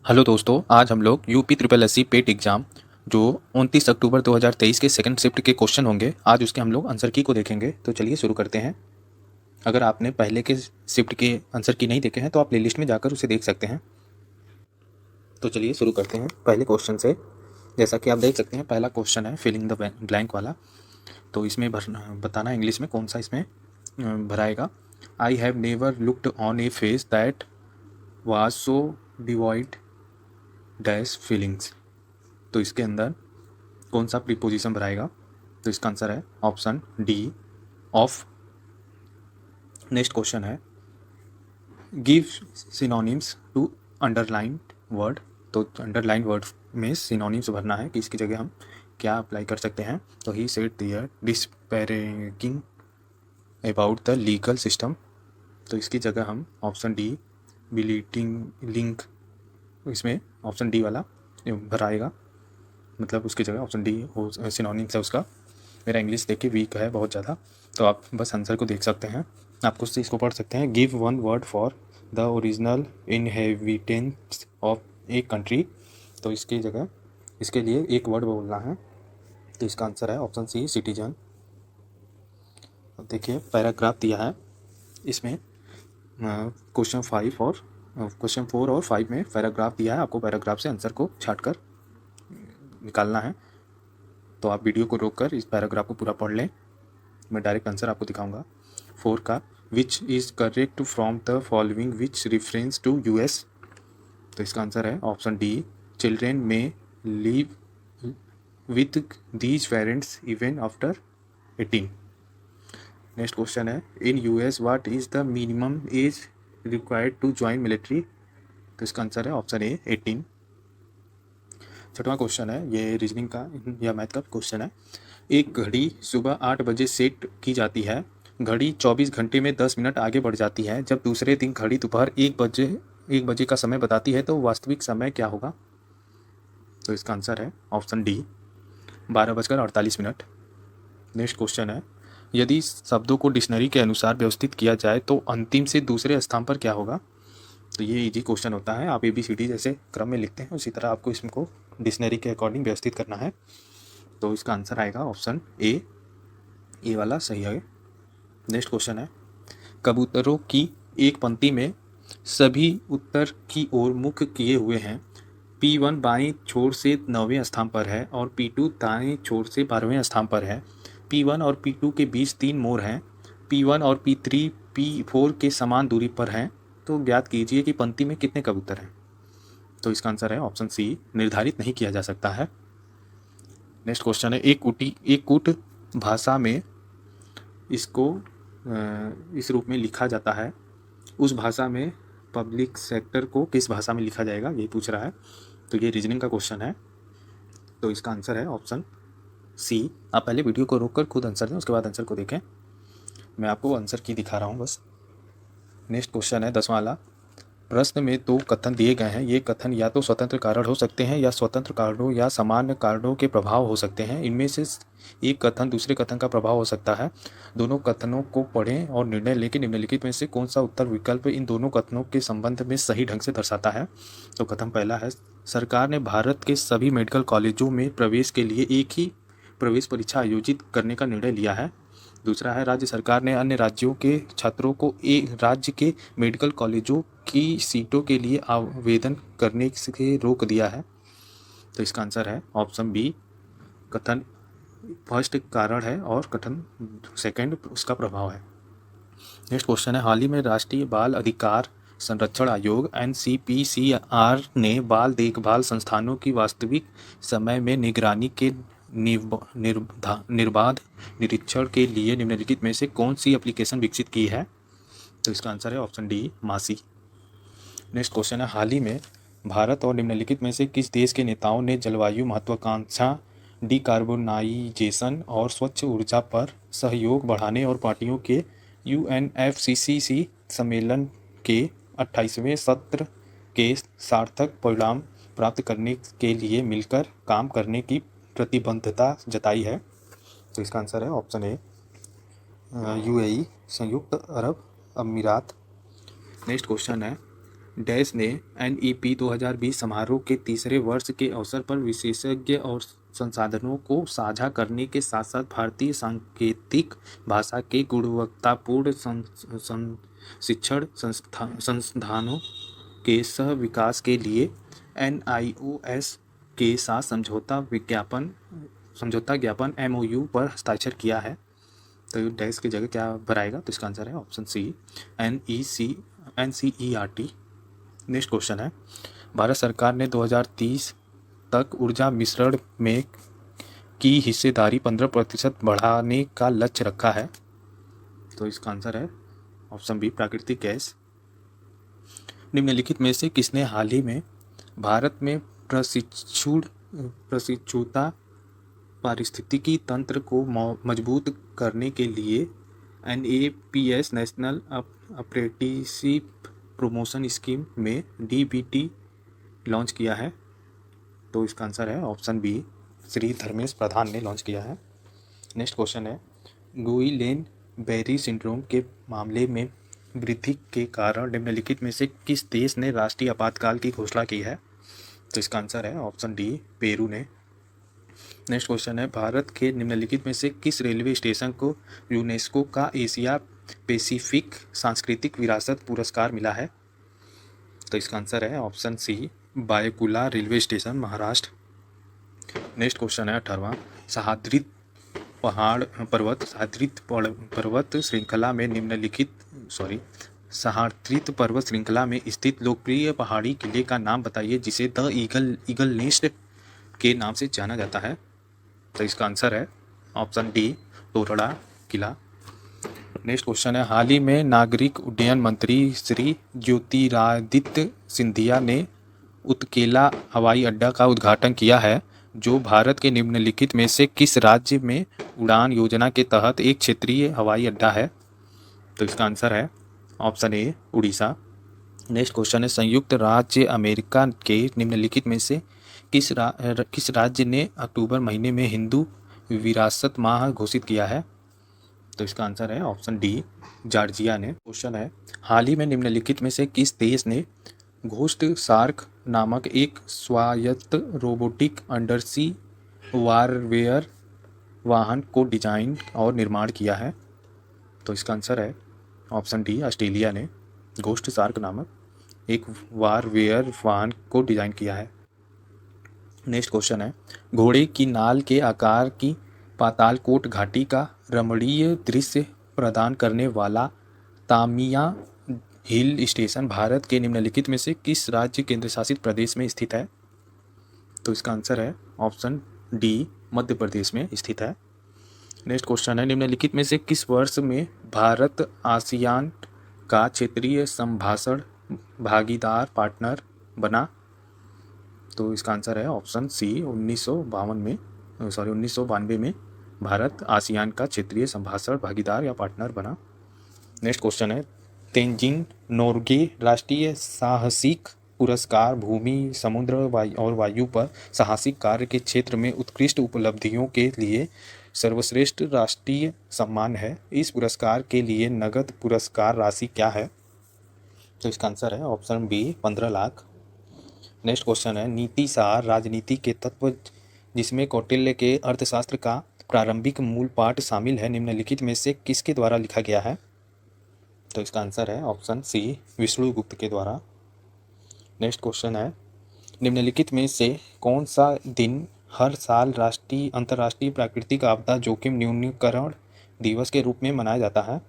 Hello दोस्तों, आज हम लोग यूपी ट्रिपल एस सी पेट एग्ज़ाम जो 29 अक्टूबर 2023 के सेकंड शिफ्ट के क्वेश्चन होंगे, आज उसके हम लोग आंसर की को देखेंगे। तो चलिए शुरू करते हैं। अगर आपने पहले के शिफ्ट के आंसर की नहीं देखे हैं तो आप प्लेलिस्ट में जाकर उसे देख सकते हैं। तो चलिए शुरू करते हैं पहले क्वेश्चन से। जैसा कि आप देख सकते हैं, पहला क्वेश्चन है फिलिंग द ब्लैंक वाला। तो इसमें बताना इंग्लिश में कौन सा इसमें भराएगा। I have never looked on a face that was so devoid dash feelings. तो इसके अंदर कौन सा प्रीपोजिशन भराएगा। तो इसका आंसर है option D, off. Next question है give synonyms to underlined word. तो अंडरलाइन वर्ड में सिनोनिम्स भरना है कि इसकी जगह हम क्या अप्लाई कर सकते हैं। तो he said their disparaging about the legal system. तो इसकी जगह हम ऑप्शन डी बिलीटिंग लिंक, इसमें ऑप्शन डी वाला भराएगा, मतलब उसकी जगह ऑप्शन डी हो सिनोनिम्स है उसका। मेरा इंग्लिश देखिए वीक है बहुत ज़्यादा, तो आप बस आंसर को देख सकते हैं। आप खुद से इसको पढ़ सकते हैं। Give one word for the original inhabitants of a country. तो इसकी जगह इसके लिए एक वर्ड बोलना है। तो इसका आंसर है ऑप्शन सी, सिटीजन। अब देखिए पैराग्राफ दिया है इसमें, क्वेश्चन 5 और क्वेश्चन 4 और 5 में पैराग्राफ दिया है। आपको पैराग्राफ से आंसर को छाट कर निकालना है। तो आप वीडियो को रोक कर इस पैराग्राफ को पूरा पढ़ लें, मैं डायरेक्ट आंसर आपको दिखाऊंगा। 4 का which is correct from the following which reference to US. तो इसका आंसर है ऑप्शन डी, चिल्ड्रेन में live with these parents even after 18। Next question है in US what is the minimum age required to join military. तो इसका answer है option ए, 18। छठवां question है, ये रीजनिंग का या मैथ का क्वेश्चन है। एक घड़ी सुबह 8 बजे सेट की जाती है, घड़ी 24 घंटे में 10 मिनट आगे बढ़ जाती है। जब दूसरे दिन घड़ी दोपहर 1 बजे का समय बताती है तो वास्तविक समय क्या होगा। तो इसका आंसर है ऑप्शन डी, 12:48। नेक्स्ट क्वेश्चन है यदि शब्दों को डिक्शनरी के अनुसार व्यवस्थित किया जाए तो अंतिम से दूसरे स्थान पर क्या होगा। तो ये इजी क्वेश्चन होता है, आप ABCD जैसे क्रम में लिखते हैं उसी तरह आपको इसको डिक्शनरी के अकॉर्डिंग व्यवस्थित करना है। तो इसका आंसर आएगा ऑप्शन ए, ये वाला सही है। नेक्स्ट क्वेश्चन है कबूतरों की एक पंक्ति में सभी उत्तर की ओर मुख किए हुए हैं। P1 बाईं छोर से 9वें स्थान पर है और P2 दाएं छोर से 12वें स्थान पर है। P1 और P2 के बीच 3 मोड़ हैं। P1 और P3 P4 के समान दूरी पर हैं। तो ज्ञात कीजिए कि पंक्ति में कितने कबूतर हैं। तो इसका आंसर है ऑप्शन सी, निर्धारित नहीं किया जा सकता है। नेक्स्ट क्वेश्चन है एक कूट भाषा में इसको इस रूप में लिखा जाता है, उस भाषा में पब्लिक सेक्टर को किस भाषा में लिखा जाएगा, ये पूछ रहा है। तो ये रीजनिंग का क्वेश्चन है। तो इसका आंसर है ऑप्शन सी। आप पहले वीडियो को रोककर खुद आंसर दें, उसके बाद आंसर को देखें। मैं आपको आंसर की दिखा रहा हूँ बस। नेक्स्ट क्वेश्चन है 10वां वाला। प्रश्न में 2 कथन दिए गए हैं। ये कथन या तो स्वतंत्र कारण हो सकते हैं या स्वतंत्र कारणों या सामान्य कारणों के प्रभाव हो सकते हैं। इनमें से एक कथन दूसरे कथन का प्रभाव हो सकता है। दोनों कथनों को पढ़ें और निर्णय लें कि निम्नलिखित में से कौन सा उत्तर विकल्प इन दोनों कथनों के संबंध में सही ढंग से दर्शाता है। तो कथन पहला है सरकार ने भारत के सभी मेडिकल कॉलेजों में प्रवेश के लिए एक ही प्रवेश परीक्षा आयोजित करने का निर्णय लिया है। दूसरा है राज्य सरकार ने अन्य राज्यों के छात्रों को एक राज्य के मेडिकल कॉलेजों की सीटों के लिए आवेदन करने से रोक दिया है। तो इसका आंसर है ऑप्शन बी, कथन फर्स्ट कारण है और कथन सेकंड उसका प्रभाव है। नेक्स्ट क्वेश्चन है हाल ही में राष्ट्रीय बाल अधिकार संरक्षण आयोग NCPCR ने बाल देखभाल संस्थानों की वास्तविक समय में निगरानी के निर्बाध निरीक्षण के लिए निम्नलिखित में से कौन सी एप्लीकेशन विकसित की है। तो इसका आंसर है ऑप्शन डी, मासी। नेक्स्ट क्वेश्चन है हाल ही में भारत और निम्नलिखित में से किस देश के नेताओं ने जलवायु महत्वाकांक्षा डिकार्बोनाइजेशन और स्वच्छ ऊर्जा पर सहयोग बढ़ाने और पार्टियों के UNFCCC सम्मेलन के 28वें सत्र के सार्थक परिणाम प्राप्त करने के लिए मिलकर काम करने की प्रतिबद्धता जताई है। तो इसका आंसर है ऑप्शन ए, UAE, संयुक्त अरब अमीरात। नेक्स्ट क्वेश्चन है डैश ने NEP 2020 समारोह के तीसरे वर्ष के अवसर पर विशेषज्ञ और संसाधनों को साझा करने के साथ साथ भारतीय सांकेतिक भाषा के गुणवत्तापूर्ण शिक्षण संस्थानों के सह विकास के लिए NIOS के साथ समझौता ज्ञापन MOU पर हस्ताक्षर किया है। तो डैश की जगह क्या भराएगा? तो इसका आंसर है option C, NCERT। Next question है, भारत सरकार ने 2030 तक ऊर्जा मिश्रण में की हिस्सेदारी 15% बढ़ाने का लक्ष्य रखा है। तो इसका आंसर है ऑप्शन बी, प्राकृतिक गैस। निम्नलिखित में से किसने हाल ही में भारत में प्रशिक्षुता पारिस्थितिकी तंत्र को मजबूत करने के लिए NAPS national apprenticeship promotion scheme में DBT लॉन्च किया है? तो इसका आंसर है ऑप्शन बी, श्री धर्मेश प्रधान ने लॉन्च किया है। नेक्स्ट क्वेश्चन है, गुइलेन बेरी सिंड्रोम के मामले में वृद्धि के कारण निम्नलिखित में से किस देश ने राष्ट्रीय आपातकाल की घोषणा की है? तो इसका आंसर है ऑप्शन डी, पेरू ने। नेक्स्ट क्वेश्चन है, भारत के निम्नलिखित में से किस रेलवे स्टेशन को यूनेस्को का एशिया पैसिफिक सांस्कृतिक विरासत पुरस्कार मिला है? तो इसका आंसर है option C, Byculla railway station, Maharashtra. Next question है 18वां, सह्याद्री पर्वत श्रृंखला में सह्याद्री पर्वत श्रृंखला में स्थित लोकप्रिय पहाड़ी किले का नाम बताइए जिसे द ईगल नेस्ट के नाम से जाना जाता है। तो इसका आंसर है ऑप्शन डी, तोरड़ा किला। नेक्स्ट क्वेश्चन है, हाल ही में नागरिक उड्डयन मंत्री श्री ज्योतिरादित्य सिंधिया ने उत्केला हवाई अड्डा का उद्घाटन किया है, जो भारत के निम्नलिखित में से किस राज्य में उड़ान योजना के तहत एक क्षेत्रीय हवाई अड्डा है? तो इसका आंसर है ऑप्शन ए, उड़ीसा। नेक्स्ट क्वेश्चन है, संयुक्त राज्य अमेरिका के निम्नलिखित में से किस राज्य ने अक्टूबर महीने में हिंदू विरासत माह घोषित किया है? तो इसका आंसर है ऑप्शन डी, जॉर्जिया ने। क्वेश्चन है, हाल ही में निम्नलिखित में से किस देश ने घोस्ट शार्क नामक एक स्वायत्त रोबोटिक अंडरसी वारवेयर वाहन को डिजाइन और निर्माण किया है? तो इसका आंसर है ऑप्शन डी, ऑस्ट्रेलिया ने घोस्ट शार्क नामक एक वारवेयर वाहन को डिजाइन किया है। नेक्स्ट क्वेश्चन है, घोड़े की नाल के आकार की पातालकोट घाटी का रमणीय दृश्य प्रदान करने वाला तामिया हिल स्टेशन भारत के निम्नलिखित में से किस राज्य केंद्र शासित प्रदेश में स्थित है? तो इसका आंसर है ऑप्शन डी, मध्य प्रदेश में स्थित है। नेक्स्ट क्वेश्चन है, निम्नलिखित में से किस वर्ष में भारत आसियान का क्षेत्रीय संभाषण भागीदार पार्टनर बना? तो इसका आंसर है ऑप्शन सी, 1992 में भारत आसियान का क्षेत्रीय संभाषण भागीदार या पार्टनर बना। नेक्स्ट क्वेश्चन है, तेंजिंग नोर्गे राष्ट्रीय साहसिक पुरस्कार भूमि, समुद्र और वायु पर साहसिक कार्य के क्षेत्र में उत्कृष्ट उपलब्धियों के लिए सर्वश्रेष्ठ राष्ट्रीय सम्मान है। इस पुरस्कार के लिए नगद पुरस्कार राशि क्या है? तो इसका आंसर है option B, 15 lakh. Next question है, नीति सार राजनीति के तत्व जिसमें कौटिल्य के अर्थशास्त्र का प्रारंभिक मूल पाठ शामिल है, निम्नलिखित में से किसके द्वारा लिखा गया है? तो इसका आंसर है ऑप्शन सी, विष्णुगुप्त के द्वारा। नेक्स्ट क्वेश्चन है, निम्नलिखित में से कौन सा दिन हर साल अंतर्राष्ट्रीय प्राकृतिक आपदा जोखिम न्यूनीकरण दिवस के रूप में मनाया जाता है?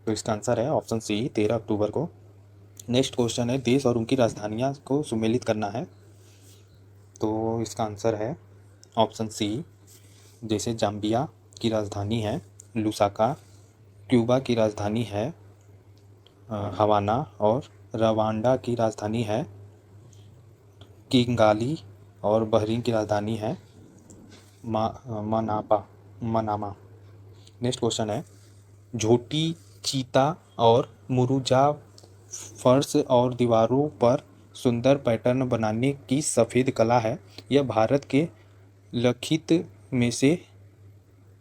तो इसका आंसर है ऑप्शन सी, 13 अक्टूबर को। नेक्स्ट क्वेश्चन है, देश और उनकी राजधानियां को सुमेलित करना है। तो इसका आंसर है ऑप्शन सी, जैसे जाम्बिया की राजधानी है लुसाका, क्यूबा की राजधानी है हवाना और रवांडा की राजधानी है किंगाली और बहरीन की राजधानी है मनामा। नेक्स्ट क्वेश्चन है, झोटी, चीता और मुरुजा फर्श और दीवारों पर सुंदर पैटर्न बनाने की सफ़ेद कला है, यह भारत के लिखित में से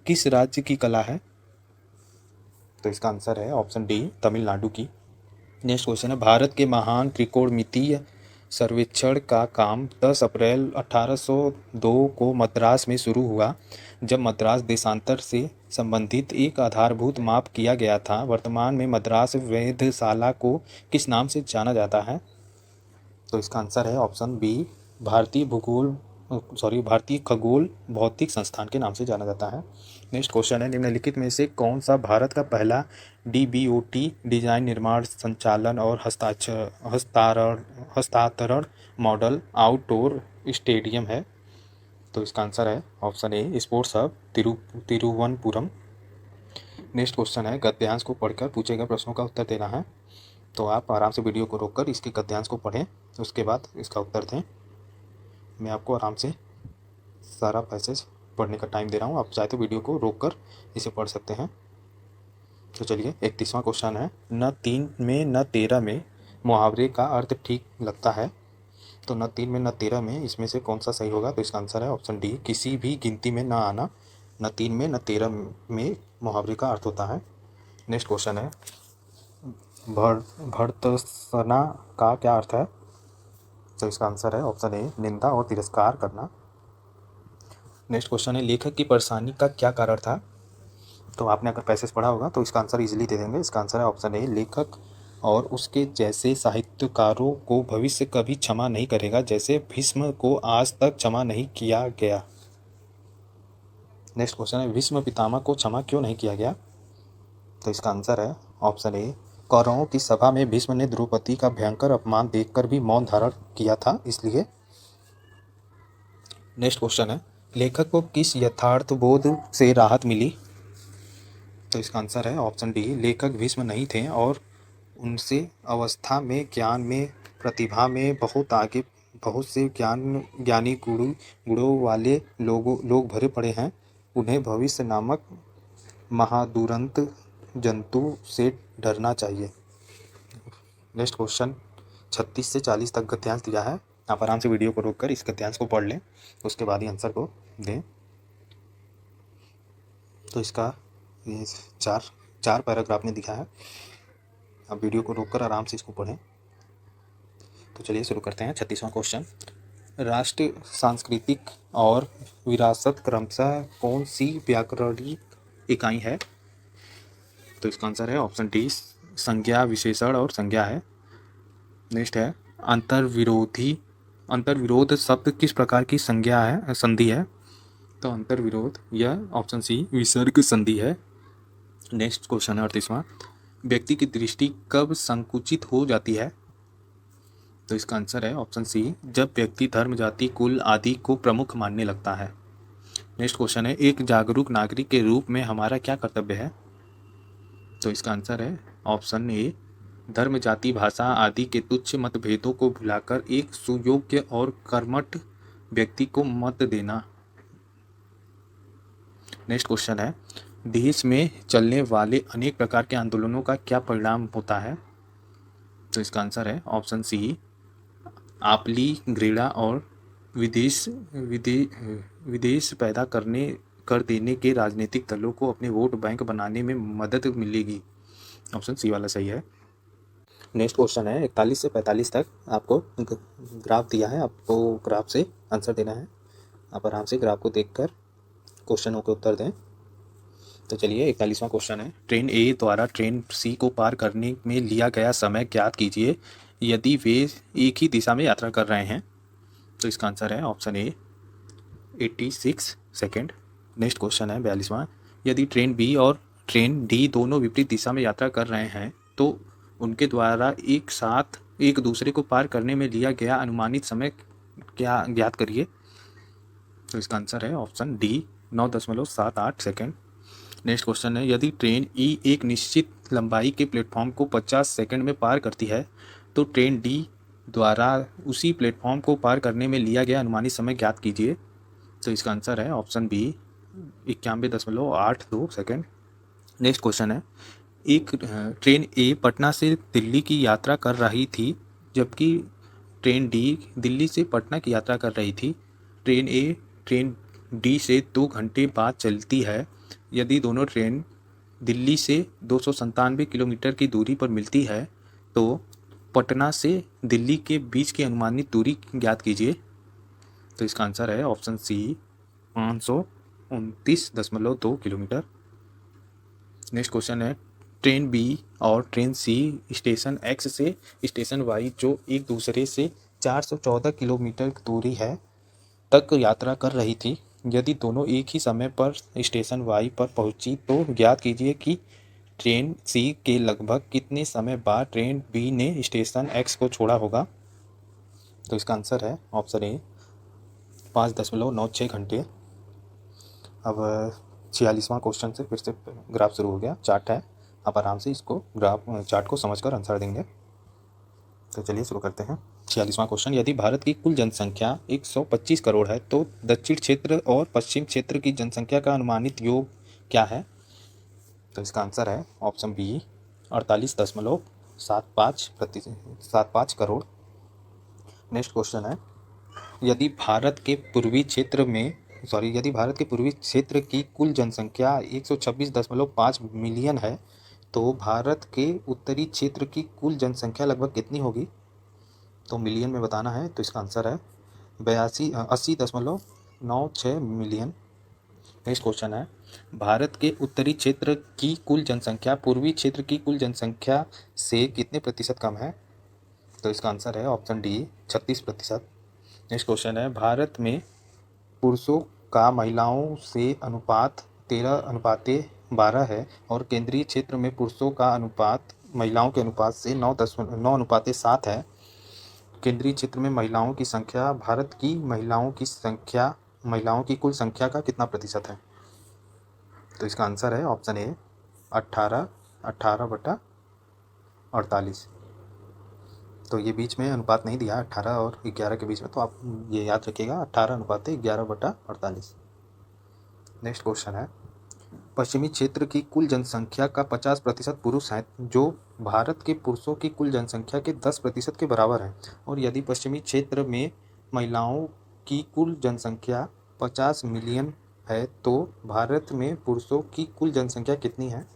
किस राज्य की कला है? तो इसका आंसर है ऑप्शन डी, तमिलनाडु की। नेक्स्ट क्वेश्चन है, भारत के महान त्रिकोणमितीय सर्वेक्षण का काम 10 अप्रैल 1802 को मद्रास में शुरू हुआ, जब मद्रास देशांतर से संबंधित एक आधारभूत माप किया गया था। वर्तमान में मद्रास वेधशाला को किस नाम से जाना जाता है? तो इसका आंसर है ऑप्शन बी, भारतीय खगोल भौतिक संस्थान के नाम से जाना जाता है। नेक्स्ट क्वेश्चन है, निम्नलिखित में से कौन सा भारत का पहला डीबीओटी डिजाइन, निर्माण, संचालन और हस्तांतरण मॉडल आउटडोर स्टेडियम है? तो इसका आंसर है ऑप्शन ए, sports hub Thiruvananthapuram. Next question है, गद्यांश को पढ़कर पूछे गए प्रश्नों का उत्तर देना है। तो आप आराम से वीडियो को रोककर इसके गद्यांश को पढ़ें, उसके बाद इसका उत्तर दें। मैं आपको आराम से सारा पैसेज पढ़ने का टाइम दे रहा हूँ, आप चाहे तो वीडियो को रोककर इसे पढ़ सकते हैं। तो चलिए 31वां क्वेश्चन है, न 3 में न 13 में मुहावरे का अर्थ ठीक लगता है। तो न 3 में न 13 में इसमें से कौन सा सही होगा? तो इसका आंसर है ऑप्शन डी, किसी भी गिनती में न आना। न 3 में न 13 में मुहावरे का अर्थ होता है। नेक्स्ट क्वेश्चन है, भर्त्सना का क्या अर्थ है? तो इसका आंसर है ऑप्शन ए, निंदा और तिरस्कार करना। नेक्स्ट क्वेश्चन है, लेखक की परेशानी का क्या कारण था? तो आपने अगर पैसेज पढ़ा होगा तो इसका आंसर इजीली दे देंगे। इसका आंसर है ऑप्शन ए, लेखक और उसके जैसे साहित्यकारों को भविष्य कभी क्षमा नहीं करेगा, जैसे भीष्म को आज तक क्षमा नहीं किया गया। नेक्स्ट क्वेश्चन है, भीष्म पितामह को क्षमा क्यों नहीं किया गया? तो इसका आंसर है ऑप्शन ए, कौरवों की सभा में भीष्म ने द्रौपदी का भयंकर अपमान देखकर भी मौन धारण किया था, इसलिए। नेक्स्ट क्वेश्चन है, लेखक को किस यथार्थबोध से राहत मिली? तो इसका आंसर है ऑप्शन डी, लेखक भीष्म नहीं थे और उनसे अवस्था में, ज्ञान में, प्रतिभा में बहुत से ज्ञानी गुणों वाले लोग भरे पड़े हैं। उन्हें भविष्य नामक महादुरंत जंतु से डरना चाहिए। नेक्स्ट क्वेश्चन 36 से 40 तक गद्यांश दिया है, आप आराम से वीडियो को रोककर इस गद्यांश को पढ़ लें, उसके बाद ही आंसर को दें। तो इसका ये चार पैराग्राफ में दिखा है, आप वीडियो को रोककर आराम से इसको पढ़ें। तो चलिए शुरू करते हैं। 36वां क्वेश्चन, राष्ट्र, सांस्कृतिक और विरासत क्रमशः कौन सी व्याकरणिक इकाई है? तो इसका आंसर है ऑप्शन डी, संज्ञा, विशेषण और संज्ञा है। नेक्स्ट है, अंतर्विरोध शब्द किस प्रकार की संज्ञा है, संधि है? तो अंतर्विरोध यह ऑप्शन सी, विसर्ग संधि है। नेक्स्ट क्वेश्चन है 38वां, व्यक्ति की दृष्टि कब संकुचित हो जाती है? तो इसका आंसर है ऑप्शन सी, जब व्यक्ति धर्म, जाति, कुल आदि को प्रमुख मानने लगता है। नेक्स्ट क्वेश्चन है, एक जागरूक नागरिक के रूप में हमारा क्या कर्तव्य है? तो इसका आंसर है ऑप्शन ए, धर्म, जाति, भाषा आदि के तुच्छ मतभेदों को भुलाकर एक सुयोग्य और कर्मठ व्यक्ति को मत देना। नेक्स्ट क्वेश्चन है, देश में चलने वाले अनेक प्रकार के आंदोलनों का क्या परिणाम होता है? तो इसका आंसर है ऑप्शन सी, आपली घृणा और विदेश पैदा कर देने के राजनीतिक दलों को अपने वोट बैंक बनाने में मदद मिलेगी। ऑप्शन सी वाला सही है। नेक्स्ट क्वेश्चन है 41 से 45 तक आपको ग्राफ दिया है, आपको ग्राफ से आंसर देना है। आप आराम से ग्राफ को देखकर क्वेश्चनों के उत्तर दें। तो चलिए 41वां क्वेश्चन है, ट्रेन ए द्वारा ट्रेन सी को पार करने में लिया गया समय ज्ञात कीजिए यदि वे एक ही दिशा में यात्रा कर रहे हैं। तो इसका आंसर है ऑप्शन ए, 86 सेकेंड। नेक्स्ट क्वेश्चन है 42वां, यदि ट्रेन बी और ट्रेन डी दोनों विपरीत दिशा में यात्रा कर रहे हैं तो उनके द्वारा एक साथ एक दूसरे को पार करने में लिया गया अनुमानित समय क्या ज्ञात करिए। तो इसका आंसर है option D, 9.78 second. Next question है, यदि ट्रेन ई एक निश्चित लंबाई के प्लेटफॉर्म को 50 सेकंड में पार करती है तो ट्रेन डी द्वारा उसी प्लेटफॉर्म को पार करने में लिया गया अनुमानित समय ज्ञात कीजिए। तो इसका आंसर है option B, 91.82 second. Next question है, एक ट्रेन ए पटना से दिल्ली की यात्रा कर रही थी जबकि ट्रेन डी दिल्ली से पटना की यात्रा कर रही थी। ट्रेन ए ट्रेन डी से 2 घंटे बाद चलती है। यदि दोनों ट्रेन दिल्ली से 297 किलोमीटर की दूरी पर मिलती है तो पटना से दिल्ली के बीच की अनुमानित दूरी ज्ञात कीजिए। तो इसका आंसर है option C 529.2 kilometre. Next question है ट्रेन बी और ट्रेन सी स्टेशन एक्स से स्टेशन वाई जो एक दूसरे से 414 किलोमीटर दूरी है तक यात्रा कर रही थी, यदि दोनों एक ही समय पर स्टेशन वाई पर पहुंची तो ज्ञात कीजिए कि ट्रेन सी के लगभग कितने समय बाद ट्रेन बी ने स्टेशन एक्स को छोड़ा होगा। तो इसका आंसर है ऑप्शन ए 5.96 घंटे। अब 46वां क्वेश्चन से फिर से ग्राफ शुरू हो गया, चार्ट है, आप आराम से इसको ग्राफ चार्ट को समझकर आंसर देंगे। तो चलिए शुरू करते हैं। 46वां क्वेश्चन, यदि भारत की कुल जनसंख्या 125 करोड़ है तो दक्षिण क्षेत्र और पश्चिम क्षेत्र की जनसंख्या का अनुमानित योग क्या है। तो इसका आंसर है option B 48.75 crore. Next question है, यदि भारत के पूर्वी क्षेत्र की कुल जनसंख्या 126.5 मिलियन है तो भारत के उत्तरी क्षेत्र की कुल जनसंख्या लगभग कितनी होगी। तो मिलियन में बताना है, तो इसका आंसर है 80.96 मिलियन। नेक्स्ट क्वेश्चन है, भारत के उत्तरी क्षेत्र की कुल जनसंख्या पूर्वी क्षेत्र की कुल जनसंख्या से कितने प्रतिशत कम है। तो इसका आंसर है ऑप्शन डी 36%। नेक्स्ट क्वेश्चन है, भारत में पुरुषों का महिलाओं से अनुपात 13:12 है और केंद्रीय क्षेत्र में पुरुषों का अनुपात महिलाओं के अनुपात से 9:7 है। केंद्रीय क्षेत्र में महिलाओं की संख्या भारत की महिलाओं की कुल संख्या का कितना प्रतिशत है। तो इसका आंसर है ऑप्शन ए 18:48। तो ये बीच में अनुपात नहीं दिया 18 और 11 के बीच में, तो आप ये याद रखिएगा 18:11/48। नेक्स्ट क्वेश्चन है, पश्चिमी क्षेत्र की कुल जनसंख्या का 50% पुरुष हैं जो भारत के पुरुषों की कुल जनसंख्या के 10% के बराबर है, और यदि पश्चिमी क्षेत्र में महिलाओं की कुल जनसंख्या 50 मिलियन है तो भारत में पुरुषों की कुल जनसंख्या कितनी है।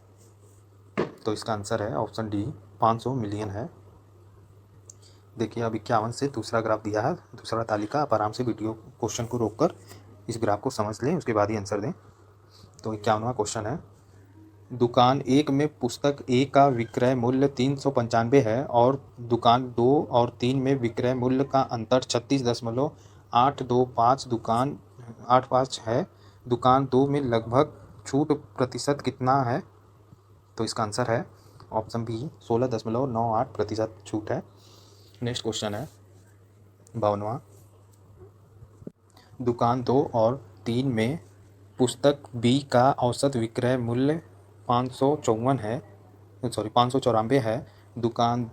तो इसका आंसर है ऑप्शन डी 500 मिलियन है। देखिए अब 51 से दूसरा ग्राफ दिया है, दूसरा तालिका, आप आराम से वीडियो क्वेश्चन को रोककर इस ग्राफ को समझ लें, उसके बाद ही आंसर दें। तो 51वां क्वेश्चन है, दुकान 1 में पुस्तक ए का विक्रय मूल्य 395 है और दुकान 2 और 3 में विक्रय मूल्य का अंतर 36.825 है। दुकान 2 में लगभग छूट प्रतिशत कितना है। तो इसका आंसर है ऑप्शन बी 16.98% छूट है। नेक्स्ट क्वेश्चन है 52वां, दुकान 2 और 3 में पुस्तक बी का औसत विक्रय मूल्य 594 है। दुकान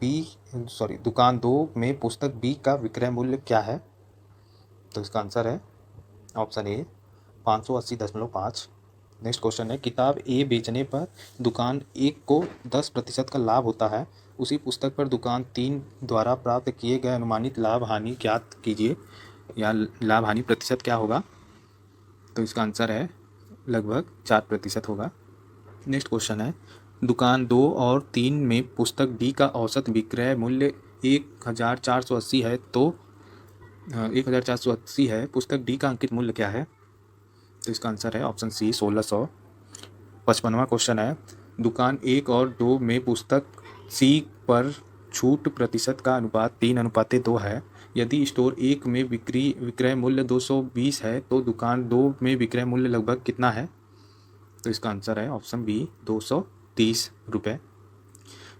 2 में पुस्तक बी का विक्रय मूल्य क्या है। तो इसका आंसर है ऑप्शन ए 580.5। नेक्स्ट क्वेश्चन है, किताब ए बेचने पर दुकान 1 को 10% का लाभ होता है, उसी पुस्तक पर दुकान 3 द्वारा प्राप्त किए गए अनुमानित लाभ हानि ज्ञात कीजिए, या लाभ हानि प्रतिशत क्या होगा। तो इसका आंसर है लगभग 4% होगा। नेक्स्ट क्वेश्चन है, दुकान 2 और 3 में पुस्तक बी का औसत विक्रय मूल्य 1480 है तो 1480 है, पुस्तक डी का अंकित मूल्य क्या है। तो इसका आंसर है ऑप्शन सी 1600। 55वां क्वेश्चन है, दुकान 1 और 2 में पुस्तक सी पर छूट प्रतिशत का अनुपात 3:2 है, यदि स्टोर 1 में विक्रय मूल्य 220 है तो दुकान 2 में विक्रय मूल्य लगभग कितना है। तो इसका आंसर है ऑप्शन बी 230 रुपये।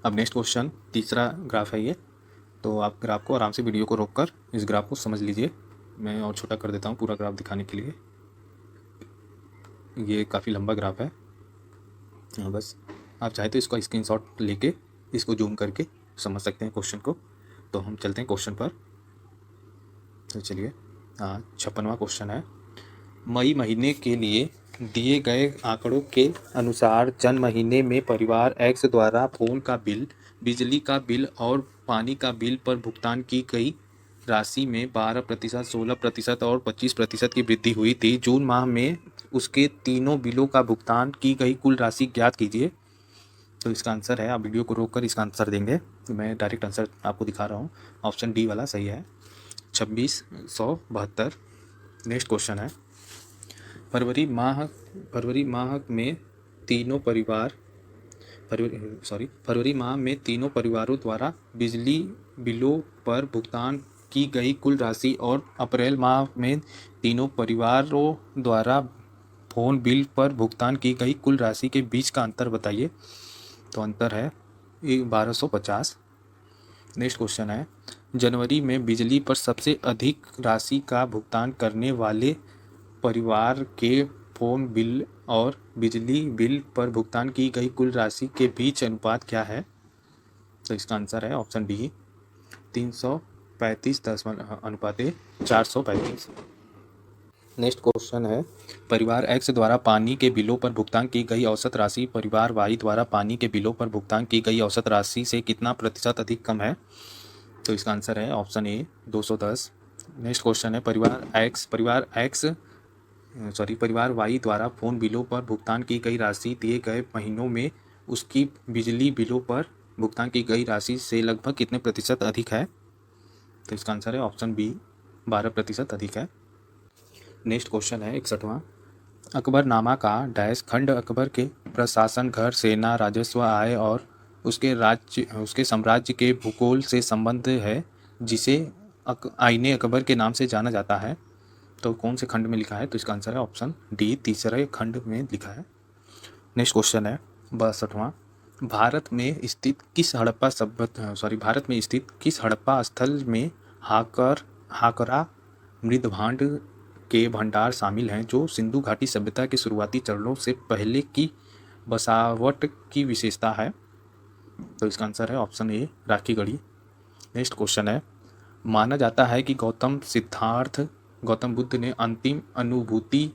अब नेक्स्ट क्वेश्चन, तीसरा ग्राफ है ये, तो आप ग्राफ को आराम से वीडियो को रोककर इस ग्राफ को समझ लीजिए। मैं और छोटा कर देता हूँ पूरा ग्राफ दिखाने के लिए, ये काफ़ी लंबा ग्राफ है। बस आप चाहे तो इसका स्क्रीनशॉट लेके इसको जूम करके समझ सकते हैं क्वेश्चन को। तो हम चलते हैं क्वेश्चन पर। तो चलिए 56वां क्वेश्चन है, मई महीने के लिए दिए गए आंकड़ों के अनुसार जन महीने में परिवार एक्स द्वारा फ़ोन का बिल, बिजली का बिल और पानी का बिल पर भुगतान की गई राशि में 12%, 16% और 25% की वृद्धि हुई थी। जून माह में उसके तीनों बिलों का भुगतान की गई कुल राशि ज्ञात कीजिए। तो इसका आंसर है, आप वीडियो को रोक कर इसका आंसर देंगे, मैं डायरेक्ट आंसर आपको दिखा रहा हूँ। ऑप्शन डी वाला सही है, 2672। नेक्स्ट क्वेश्चन है, फरवरी माह में तीनों परिवार फरवरी माह में तीनों परिवारों द्वारा बिजली बिलों पर भुगतान की गई कुल राशि और अप्रैल माह में तीनों परिवारों द्वारा फोन बिल पर भुगतान की गई कुल राशि के बीच का अंतर बताइए। तो अंतर है 1250। नेक्स्ट क्वेश्चन है, जनवरी में बिजली पर सबसे अधिक राशि का भुगतान करने वाले परिवार के फोन बिल और बिजली बिल पर भुगतान की गई कुल राशि के बीच अनुपात क्या है। तो इसका आंसर है ऑप्शन डी, 335:435। नेक्स्ट क्वेश्चन है, परिवार एक्स द्वारा पानी के बिलों पर भुगतान की गई औसत राशि परिवार वाई द्वारा पानी के बिलों पर भुगतान की गई औसत राशि से कितना प्रतिशत अधिक कम है। तो इसका आंसर है ऑप्शन ए, 210। नेक्स्ट क्वेश्चन है, परिवार वाई द्वारा फ़ोन बिलों पर भुगतान की गई राशि दिए गए महीनों में उसकी बिजली बिलों पर भुगतान की गई राशि से लगभग कितने प्रतिशत अधिक है। तो इसका आंसर है ऑप्शन बी, 12% अधिक है। नेक्स्ट क्वेश्चन है 61वां, अकबरनामा का डैश खंड अकबर के प्रशासन, घर, सेना, राजस्व, आय और उसके साम्राज्य के भूगोल से संबंध है, जिसे आईने अकबर के नाम से जाना जाता है। तो कौन से खंड में लिखा है। तो इसका आंसर है ऑप्शन डी, तीसरे खंड में लिखा है। नेक्स्ट क्वेश्चन है 62वां, भारत में स्थित किस हड़प्पा स्थल में हाकरा मृदभांड के भंडार शामिल हैं, जो सिंधु घाटी सभ्यता के शुरुआती चरणों से पहले की बसावट की विशेषता है। तो इसका आंसर है ऑप्शन ए, राखी गढ़ी। नेक्स्ट क्वेश्चन है, माना जाता है कि गौतम बुद्ध ने अंतिम अनुभूति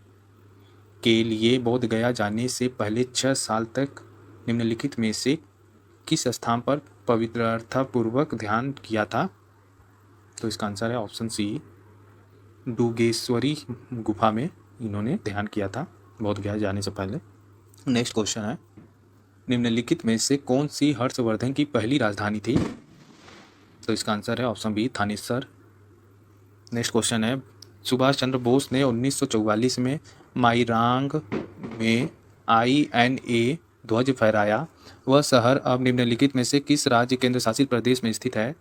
के लिए बोध गया जाने से पहले 6 साल तक निम्नलिखित में से किस स्थान पर पवित्रतापूर्वक ध्यान किया था। तो इसका आंसर है ऑप्शन सी, डुगेश्वरी गुफा में इन्होंने ध्यान किया था बोध गया जाने से पहले। नेक्स्ट क्वेश्चन है, निम्नलिखित में से कौन सी हर्षवर्धन की पहली राजधानी थी। तो इसका आंसर है option B, Thanesar. Next question है, सुभाष चंद्र बोस ने 1944 में माइरांग में INA ध्वज फहराया, वह शहर अब निम्नलिखित में से किस राज्य केंद्र शासित प्रदेश में स्थित है।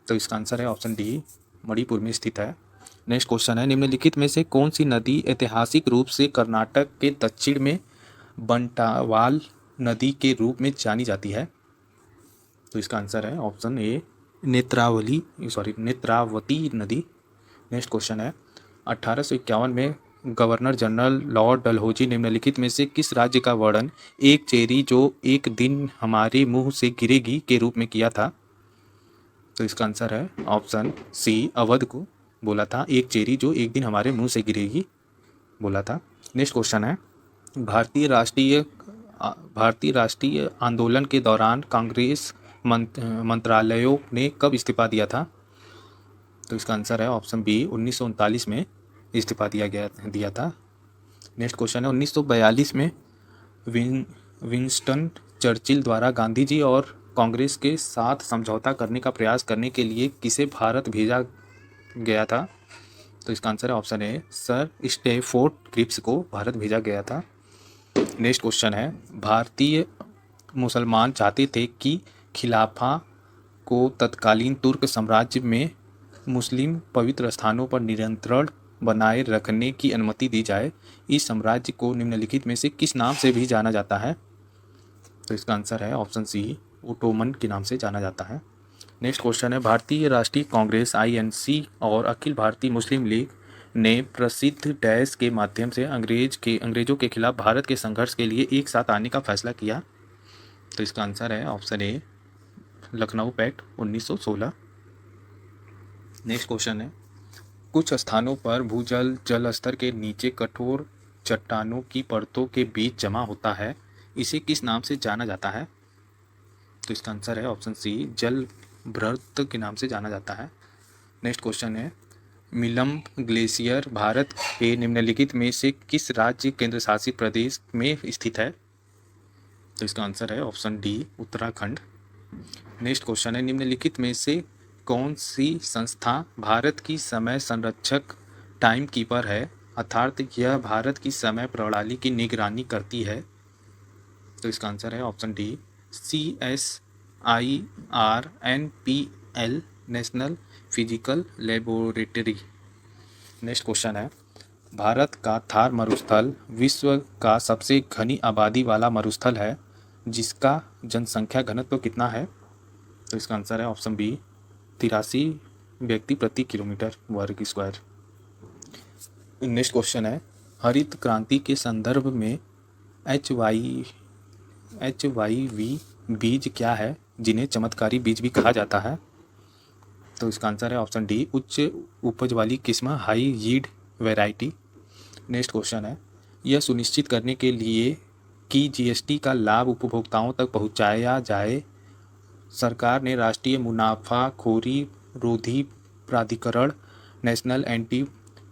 तो इसका आंसर है ऑप्शन डी, मणिपुर में स्थित है। नेक्स्ट क्वेश्चन है, निम्नलिखित में से कौन सी नदी ऐतिहासिक रूप से कर्नाटक के दक्षिण में बंटावाल नदी के रूप में जानी जाती है। तो इसका आंसर है ऑप्शन ए, नेत्रावती नदी। नेक्स्ट क्वेश्चन है, 1851 में गवर्नर जनरल लॉर्ड डलहौजी निम्नलिखित में से किस राज्य का वर्णन एक चेरी जो एक दिन हमारे मुंह से गिरेगी के रूप में किया था। तो इसका आंसर है ऑप्शन सी, अवध को बोला था, एक चेरी जो एक दिन हमारे मुंह से गिरेगी बोला था। नेक्स्ट क्वेश्चन है, भारतीय राष्ट्रीय आंदोलन के दौरान कांग्रेस मंत्रालयों ने कब इस्तीफा दिया था। तो इसका आंसर है ऑप्शन बी, 1939 में इस्तीफा दिया था। नेक्स्ट क्वेश्चन है, 1942 में विंस्टन चर्चिल द्वारा गांधी जी और कांग्रेस के साथ समझौता करने का प्रयास करने के लिए किसे भारत भेजा गया था। तो इसका आंसर है option A, sir Stafford Cripps को भारत भेजा गया था। नेक्स्ट क्वेश्चन है, भारतीय मुसलमान चाहते थे कि खिलाफा को तत्कालीन तुर्क साम्राज्य में मुस्लिम पवित्र स्थानों पर नियंत्रण बनाए रखने की अनुमति दी जाए। इस साम्राज्य को निम्नलिखित में से किस नाम से भी जाना जाता है। तो इसका आंसर है ऑप्शन सी, ओटोमन के नाम से जाना जाता है। नेक्स्ट क्वेश्चन है, भारतीय राष्ट्रीय कांग्रेस INC और अखिल भारतीय मुस्लिम लीग ने प्रसिद्ध डैश के माध्यम से अंग्रेजों के खिलाफ भारत के संघर्ष के लिए एक साथ आने का फैसला किया। तो इसका आंसर है option A, Lucknow pact 1916। Next question है, कुछ स्थानों पर भूजल जल स्तर के नीचे कठोर चट्टानों की परतों के बीच जमा होता है, इसे किस नाम से जाना जाता है। तो इसका आंसर है ऑप्शन सी, जल भ्रत के नाम से जाना जाता है। नेक्स्ट क्वेश्चन है, मिलम्ब ग्लेशियर भारत के निम्नलिखित में से किस राज्य केंद्र शासित प्रदेश में स्थित है। तो इसका आंसर है option D Uttarakhand. Next question है, निम्नलिखित में से कौन सी संस्था भारत की समय संरक्षक टाइम कीपर है, अर्थात यह भारत की समय प्रणाली की निगरानी करती है। तो इसका आंसर है option D CSIRNPL national physical laboratory. Next question है, भारत का थार मरुस्थल विश्व का सबसे घनी आबादी वाला मरुस्थल है, जिसका जनसंख्या घनत्व कितना है। तो इसका आंसर है ऑप्शन बी 83 व्यक्ति प्रति किलोमीटर वर्ग स्क्वायर। नेक्स्ट क्वेश्चन है, हरित क्रांति के संदर्भ में HYV बीज क्या है, जिन्हें चमत्कारी बीज भी कहा जाता है। तो इसका आंसर है ऑप्शन डी उच्च उपज वाली किस्म high yield variety. Next question है, यह सुनिश्चित करने के लिए कि GST का लाभ उपभोक्ताओं तक पहुंचाया जाए, सरकार ने राष्ट्रीय मुनाफाखोरी रोधी प्राधिकरण नेशनल एंटी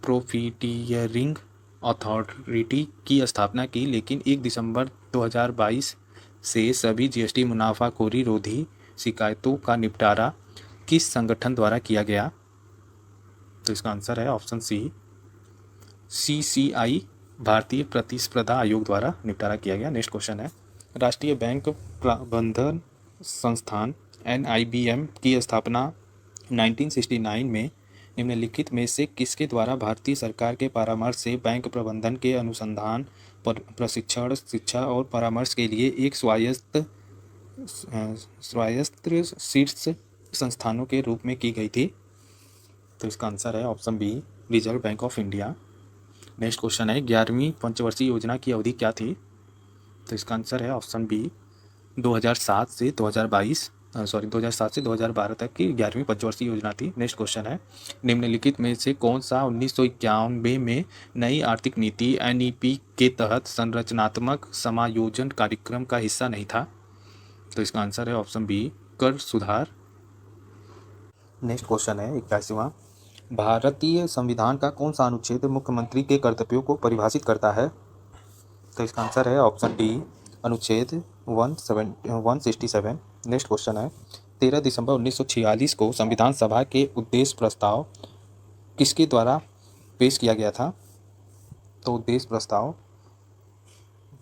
प्रॉफिटियरिंग अथॉरिटी की स्थापना की, लेकिन 1 दिसंबर 2022 से सभी GST मुनाफाखोरी रोधी शिकायतों का निपटारा किस संगठन द्वारा किया गया। तो इसका आंसर है ऑप्शन सी CCI भारतीय प्रतिस्पर्धा आयोग द्वारा निपटारा किया गया। नेक्स्ट क्वेश्चन है, राष्ट्रीय बैंक प्रबंधन संस्थान NIBM की स्थापना 1969 में निम्नलिखित में से किसके द्वारा भारतीय सरकार के परामर्श से बैंक प्रबंधन के अनुसंधान प्रशिक्षण शिक्षा और परामर्श के लिए एक स्वायत्त शीर्ष संस्थानों के रूप में की गई थी। तो इसका आंसर है option B reserve bank of India. Next question है, 11वीं पंचवर्षीय योजना की अवधि क्या थी। तो इसका आंसर है ऑप्शन बी 2007 से 2012 तक की 11वीं पंचवर्षीय योजना थी। नेक्स्ट क्वेश्चन है, निम्नलिखित में से कौन सा 1991 में नई आर्थिक नीति NEP के तहत संरचनात्मक समायोजन कार्यक्रम का हिस्सा नहीं था। तो इसका आंसर है ऑप्शन बी कर सुधार। नेक्स्ट क्वेश्चन है 81वां, भारतीय संविधान का कौन सा अनुच्छेद मुख्यमंत्री के कर्तव्यों को परिभाषित करता है। तो इसका आंसर है ऑप्शन डी अनुच्छेद 167। नेक्स्ट क्वेश्चन है, 13 दिसंबर 1946 को संविधान सभा के उद्देश्य प्रस्ताव किसके द्वारा पेश किया गया था। तो उद्देश्य प्रस्ताव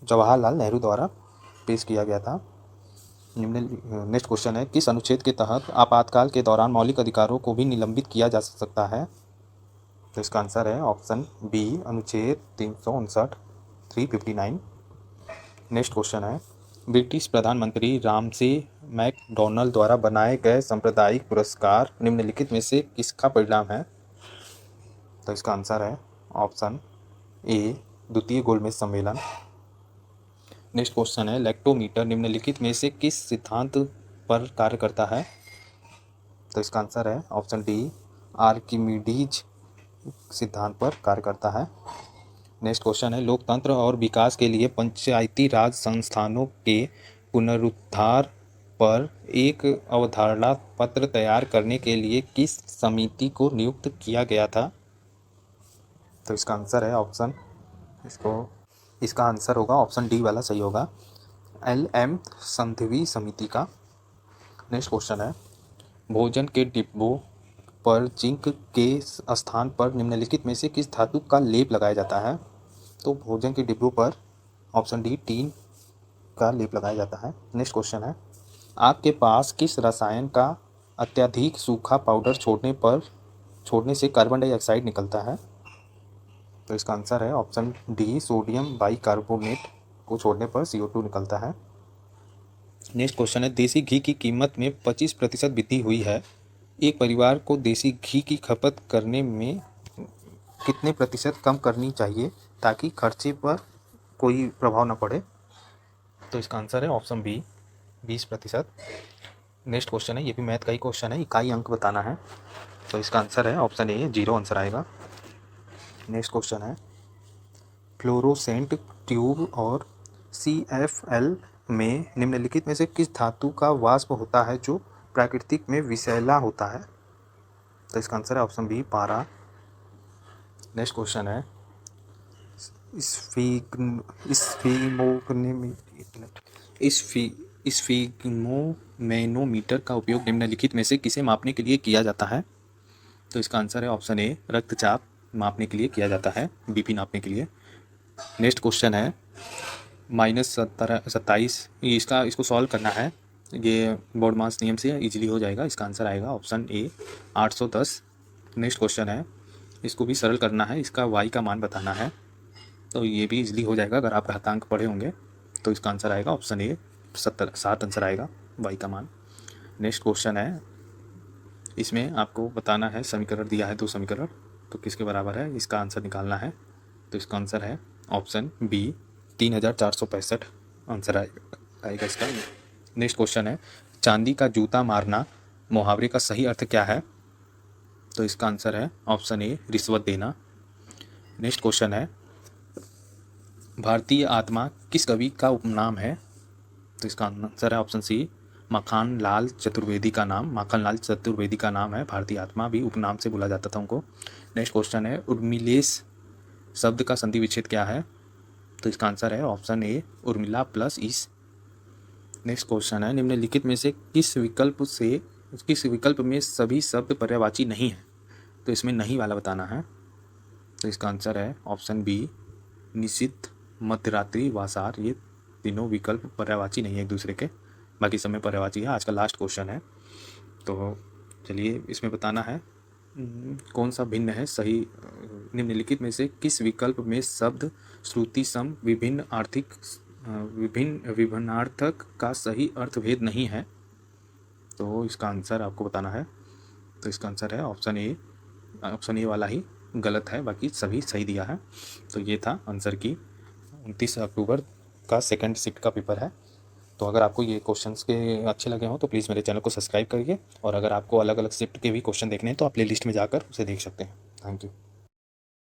जवाहरलाल नेहरू द्वारा पेश किया गया था। नेक्स्ट क्वेश्चन है, किस अनुच्छेद के तहत आपातकाल के दौरान मौलिक अधिकारों को भी निलंबित किया जा सकता है। तो इसका आंसर है ऑप्शन बी अनुच्छेद 359। नेक्स्ट क्वेश्चन है, ब्रिटिश प्रधानमंत्री रामसे मैकडॉनल्ड द्वारा बनाए गए सांप्रदायिक पुरस्कार निम्नलिखित में से किसका परिणाम है। तो इसका आंसर है ऑप्शन ए द्वितीय गोलमेज सम्मेलन। नेक्स्ट क्वेश्चन है, लैक्टोमीटर निम्नलिखित में से किस सिद्धांत पर कार्य करता है। तो इसका आंसर है ऑप्शन डी आर्किमिडीज सिद्धांत पर कार्य करता है। नेक्स्ट क्वेश्चन है, लोकतंत्र और विकास के लिए पंचायती राज संस्थानों के पुनरुद्धार पर एक अवधारणा पत्र तैयार करने के लिए किस समिति को नियुक्त किया गया था। तो इसका आंसर है ऑप्शन इसका आंसर होगा ऑप्शन डी वाला सही होगा, LM संधिवी समिति का। नेक्स्ट क्वेश्चन है, भोजन के डिब्बों पर जिंक के स्थान पर निम्नलिखित में से किस धातु का लेप लगाया जाता है। तो भोजन के डिब्बों पर ऑप्शन डी टीन का लेप लगाया जाता है। नेक्स्ट क्वेश्चन है, आग के पास किस रसायन का अत्यधिक सूखा पाउडर छोड़ने से कार्बन डाइऑक्साइड निकलता है। तो इसका आंसर है ऑप्शन डी सोडियम बाइकार्बोनेट को छोड़ने पर CO2 निकलता है। नेक्स्ट क्वेश्चन है, देसी घी की कीमत में 25% वृद्धि हुई है, एक परिवार को देसी घी की खपत करने में कितने प्रतिशत कम करनी चाहिए ताकि खर्चे पर कोई प्रभाव न पड़े। तो इसका आंसर है ऑप्शन बी 20%। नेक्स्ट क्वेश्चन है, ये भी मैथ का ही क्वेश्चन है, इकाई अंक बताना है। तो इसका आंसर है ऑप्शन ए 0 आंसर आएगा। नेक्स्ट क्वेश्चन है, फ्लोरोसेंट ट्यूब और CFL में निम्नलिखित में से किस धातु का वाष्प होता है जो प्राकृतिक में विषैला होता है। तो इसका आंसर है ऑप्शन बी पारा। नेक्स्ट क्वेश्चन है, इस स्फिग्मोमेनोमीटर का उपयोग निम्नलिखित में से किसे मापने के लिए किया जाता है? तो इसका आंसर है ऑप्शन ए, रक्तचाप मापने के लिए किया जाता है, बीपी नापने के लिए। नेक्स्ट क्वेश्चन है -27, इसको सॉल्व करना है। ये बोर्ड मास नियम से इजीली हो जाएगा। इसका आंसर आएगा ऑप्शन ए, 810। नेक्स्ट क्वेश्चन है, इसको भी सरल करना है, इसका y का मान बताना है, तो ये भी इजीली हो जाएगा अगर आप घातांक पढ़े होंगे। तो इसका आंसर आएगा ऑप्शन ए, 7 आंसर आएगा y का मान। नेक्स्ट क्वेश्चन है, इसमें आपको बताना है, समीकरण दिया है 2 समीकरण, तो किसके बराबर है, इसका आंसर निकालना है। तो इसका आंसर है ऑप्शन बी, 3465 आंसर आएगा इसका। नेक्स्ट क्वेश्चन है, चांदी का जूता मारना मुहावरे का सही अर्थ क्या है? तो इसका आंसर है ऑप्शन ए, रिश्वत देना। नेक्स्ट क्वेश्चन है, भारतीय आत्मा किस कवि का उपनाम है? तो इसका आंसर है ऑप्शन सी, माखनलाल चतुर्वेदी का नाम है। भारतीय आत्मा भी उपनाम से बोला जाता था उनको। नेक्स्ट क्वेश्चन है, उर्मिलेश शब्द का संधि विच्छेद क्या है? तो इसका आंसर है ऑप्शन ए, उर्मिला प्लस इस। नेक्स्ट क्वेश्चन है, निम्नलिखित में से किस विकल्प में सभी शब्द पर्यायवाची नहीं है? तो इसमें नहीं वाला बताना है। तो इसका आंसर है ऑप्शन बी, निषिद्ध, मध्यरात्रि, वासार। ये तीनों विकल्प पर्यायवाची नहीं है एक दूसरे के, बाकी सब में पर्यायवाची है। आज का लास्ट क्वेश्चन है, तो चलिए इसमें बताना है कौन सा भिन्न है सही। निम्नलिखित में से किस विकल्प में शब्द श्रुति सम विभिन्नार्थक का सही अर्थभेद नहीं है? तो इसका आंसर आपको बताना है। तो इसका आंसर है ऑप्शन ए वाला ही गलत है, बाकी सभी सही दिया है। तो ये था आंसर की 29 अक्टूबर का सेकंड शिफ्ट का पेपर है। तो अगर आपको ये क्वेश्चंस के अच्छे लगे हों तो प्लीज़ मेरे चैनल को सब्सक्राइब करिए, और अगर आपको अलग अलग शिफ्ट के भी क्वेश्चन देखने हैं तो आप प्ले लिस्ट में जाकर उसे देख सकते हैं। Thank you.